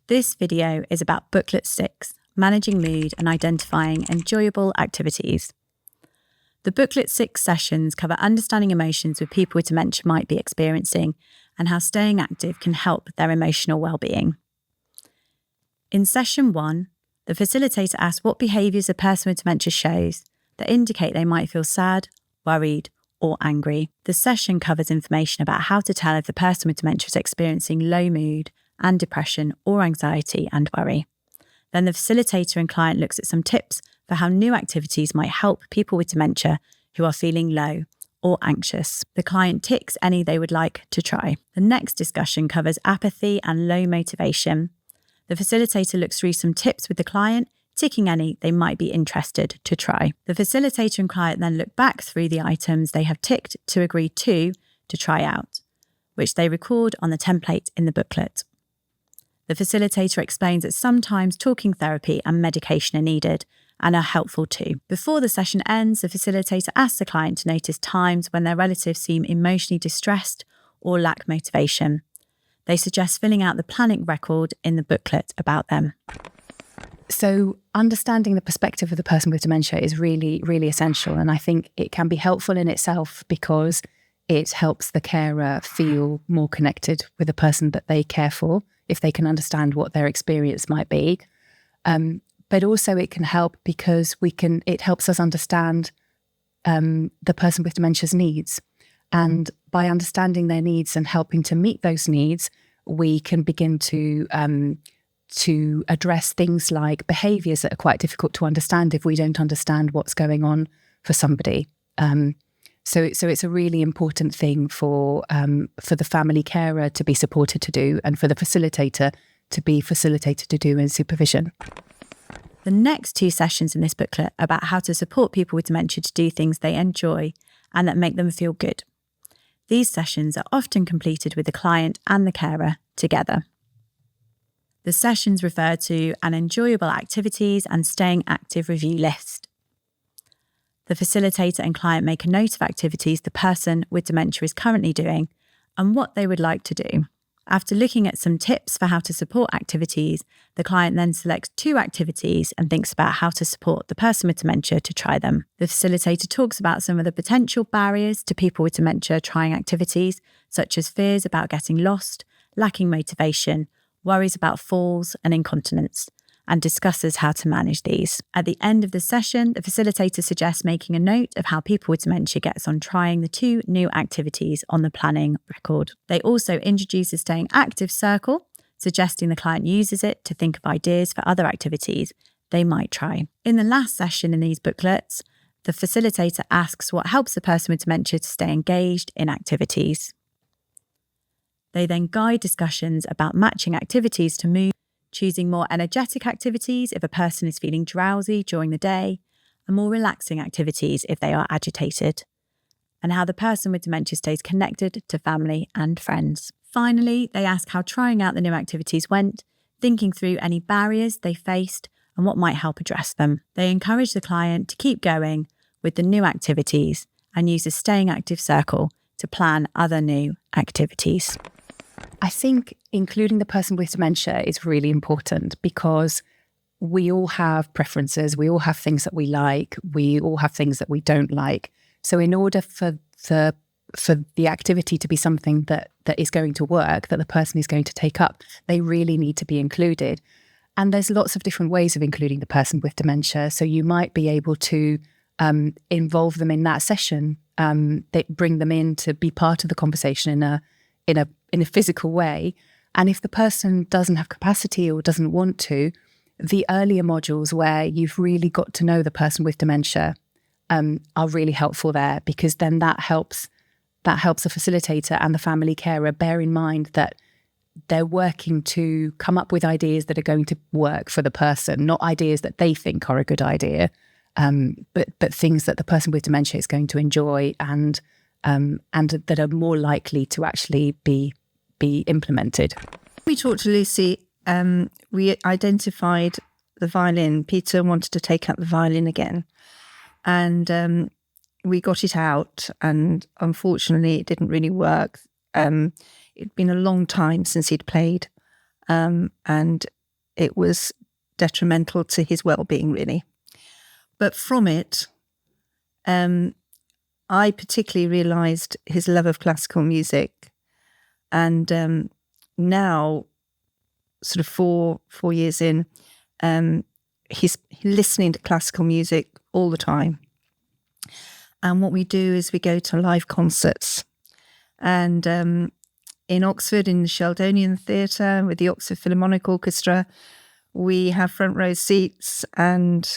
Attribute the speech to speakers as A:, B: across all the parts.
A: This video is about Booklet 6, Managing Mood and Identifying Enjoyable Activities. The Booklet 6 sessions cover understanding emotions with people with dementia might be experiencing and how staying active can help their emotional well-being. In session 1, the facilitator asks what behaviours a person with dementia shows that indicate they might feel sad, worried, or angry. The session covers information about how to tell if the person with dementia is experiencing low mood and depression or anxiety and worry. Then the facilitator and client looks at some tips for how new activities might help people with dementia who are feeling low or anxious. The client ticks any they would like to try. The next discussion covers apathy and low motivation. The facilitator looks through some tips with the client, ticking any they might be interested to try. The facilitator and client then look back through the items they have ticked to agree to try out, which they record on the template in the booklet. The facilitator explains that sometimes talking therapy and medication are needed and are helpful too. Before the session ends, the facilitator asks the client to notice times when their relatives seem emotionally distressed or lack motivation. They suggest filling out the planning record in the booklet about them.
B: So understanding the perspective of the person with dementia is really, really essential. And I think it can be helpful in itself because it helps the carer feel more connected with the person that they care for, if they can understand what their experience might be. But also it can help because it helps us understand the person with dementia's needs. And by understanding their needs and helping to meet those needs, we can begin to address things like behaviours that are quite difficult to understand if we don't understand what's going on for somebody. So it's a really important thing for the family carer to be supported to do and for the facilitator to be facilitated to do in supervision.
A: The next 2 sessions in this booklet are about how to support people with dementia to do things they enjoy and that make them feel good. These sessions are often completed with the client and the carer together. The sessions refer to an enjoyable activities and staying active review list. The facilitator and client make a note of activities the person with dementia is currently doing and what they would like to do. After looking at some tips for how to support activities, the client then selects 2 activities and thinks about how to support the person with dementia to try them. The facilitator talks about some of the potential barriers to people with dementia trying activities, such as fears about getting lost, lacking motivation, worries about falls and incontinence, and discusses how to manage these. At the end of the session, the facilitator suggests making a note of how people with dementia gets on trying the 2 new activities on the planning record. They also introduce a staying active circle, suggesting the client uses it to think of ideas for other activities they might try. In the last session in these booklets, the facilitator asks what helps the person with dementia to stay engaged in activities. They then guide discussions about matching activities to mood, choosing more energetic activities if a person is feeling drowsy during the day, and more relaxing activities if they are agitated, and how the person with dementia stays connected to family and friends. Finally, they ask how trying out the new activities went, thinking through any barriers they faced and what might help address them. They encourage the client to keep going with the new activities and use a staying active circle to plan other new activities.
B: I think including the person with dementia is really important because we all have preferences, we all have things that we like, we all have things that we don't like. So in order for the activity to be something that is going to work, that the person is going to take up, they really need to be included. And there's lots of different ways of including the person with dementia. So you might be able to involve them in that session, bring them in to be part of the conversation in a physical way. And if the person doesn't have capacity or doesn't want to, the earlier modules where you've really got to know the person with dementia are really helpful there, because then that helps the facilitator and the family carer bear in mind that they're working to come up with ideas that are going to work for the person, not ideas that they think are a good idea, but things that the person with dementia is going to enjoy and that are more likely to actually be implemented.
C: We talked to Lucy, we identified the violin. Peter wanted to take up the violin again. And we got it out, and unfortunately it didn't really work. It'd been a long time since he'd played. And it was detrimental to his well-being, really. But from it, I particularly realised his love of classical music. And now, sort of four years in, he's listening to classical music all the time. And what we do is we go to live concerts. And in Oxford, in the Sheldonian Theatre, with the Oxford Philharmonic Orchestra, we have front row seats, and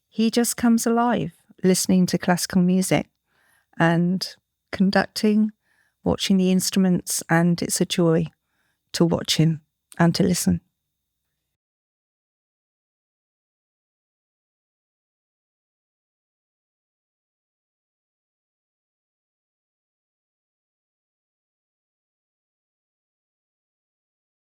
C: he just comes alive listening to classical music and conducting, watching the instruments, and it's a joy to watch him and to listen.